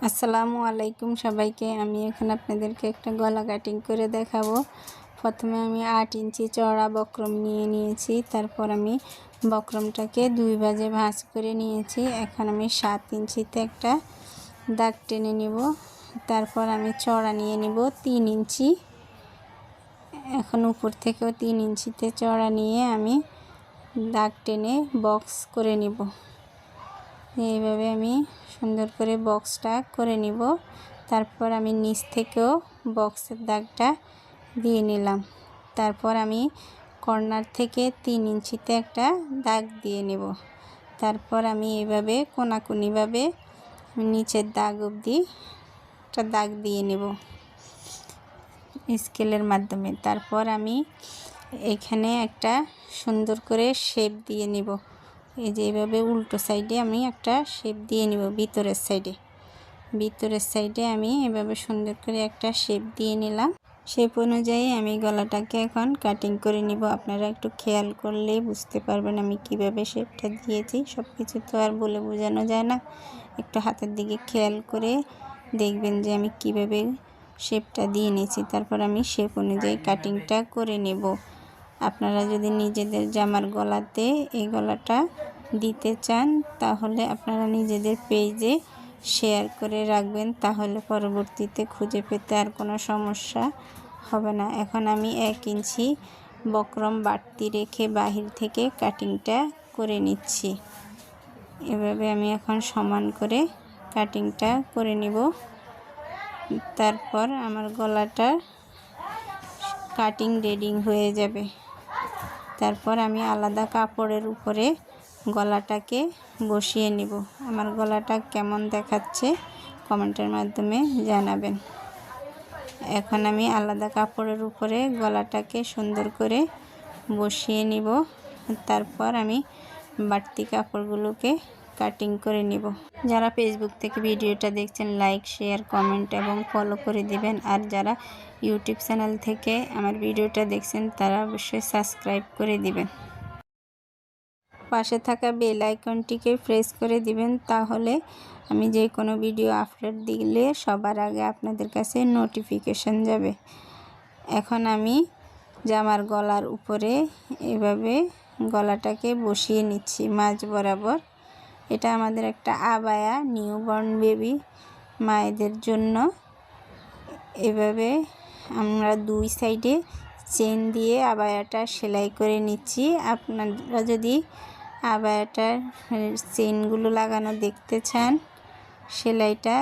আসসালামু আলাইকুম সবাইকে। আমি এখন আপনাদেরকে একটা গলা কাটিং করে দেখাবো। প্রথমে আমি 8 ইঞ্চি চওড়া বক্রম নিয়েছি। তারপর আমি বক্রমটাকে 2 ভাঁজে ভাঁজ করে নিয়েছি। এখন আমি 7 ইঞ্চিতে একটা দাগ টেনে নিব। তারপর আমি চওড়া নিয়ে নিব 3 ইঞ্চি। এখন উপর থেকেও 3 ইঞ্চিতে চওড়া নিয়ে আমি দাগ টেনে বক্স করে নিব। এইভাবে আমি সুন্দর করে বক্সটা করে নিব। তারপর আমি নিচ থেকেও বক্সের দাগটা দিয়ে নিলাম। তারপর আমি কর্নার থেকে 3 ইঞ্চিতে একটা দাগ দিয়ে নেব। তারপর আমি এইভাবে কোনাকুনিভাবে নিচের দাগ অবধি একটা দাগ দিয়ে নেব স্কেলের মাধ্যমে। তারপর আমি এখানে একটা সুন্দর করে শেপ দিয়ে নেব। এই যে এইভাবে উল্টো সাইডে আমি একটা শেপ দিয়ে নিব। ভিতরের সাইডে আমি এভাবে সুন্দর করে একটা শেপ দিয়ে নিলাম। শেপ অনুযায়ী আমি গলাটাকে এখন কাটিং করে নিব। আপনারা একটু খেয়াল করলেই বুঝতে পারবেন আমি কিভাবে শেপটা দিয়েছি। সব কিছু তো আর বলে বোঝানো যায় না। একটু হাতের দিকে খেয়াল করে দেখবেন যে আমি কিভাবে শেপটা দিয়ে নিয়েছি। তারপর আমি শেপ অনুযায়ী কাটিংটা করে নেব। আপনারা যদি নিজেদের জামার গলাতে এই গলাটা দিতে চান তাহলে আপনারা নিজেদের পেজে শেয়ার করে রাখবেন, তাহলে পরবর্তীতে খুঁজে পেতে আর কোনো সমস্যা হবে না। এখন আমি 1 ইঞ্চি বক্রম বাড়তি রেখে বাহির থেকে কাটিংটা করে নিচ্ছি। এভাবে আমি এখন সমান করে কাটিংটা করে নিব। তারপর আমার গলাটা কাটিং রেডি হয়ে যাবে। তারপর আমি আলাদা কাপড়ের উপরে গলাটাকে বসিয়ে নিব। আমার গলাটা কেমন দেখাচ্ছে কমেন্টের মাধ্যমে জানাবেন। এখন আমি আলাদা কাপড়ের উপরে গলাটাকে সুন্দর করে বসিয়ে নিব। তারপর আমি বাড়তি কাপড়গুলোকে কাটিং করে নিব। যারা ফেসবুক থেকে ভিডিওটা দেখছেন লাইক, শেয়ার, কমেন্ট এবং ফলো করে দিবেন। আর যারা ইউটিউব চ্যানেল থেকে আমার ভিডিওটা দেখছেন তারা অবশ্যই সাবস্ক্রাইব করে দিবেন। পাশে থাকা বেল আইকনটিকে প্রেস করে দিবেন, তাহলে আমি যে কোনো ভিডিও আপলোড দিলে সবার আগে আপনাদের কাছে নোটিফিকেশন যাবে। এখন আমি জামার গলার উপরে এভাবে গলাটাকে বসিয়ে নিচ্ছি মাঝ বরাবর। এটা আমাদের একটা আবায়া, নিউবর্ন বেবি মায়েদের জন্য। এভাবে আমরা 2 সাইডে চেন দিয়ে আবায়াটা সেলাই করে নিচ্ছি। আপনারা যদি আবায়াটার চেনগুলো লাগানো দেখতে চান, সেলাইটা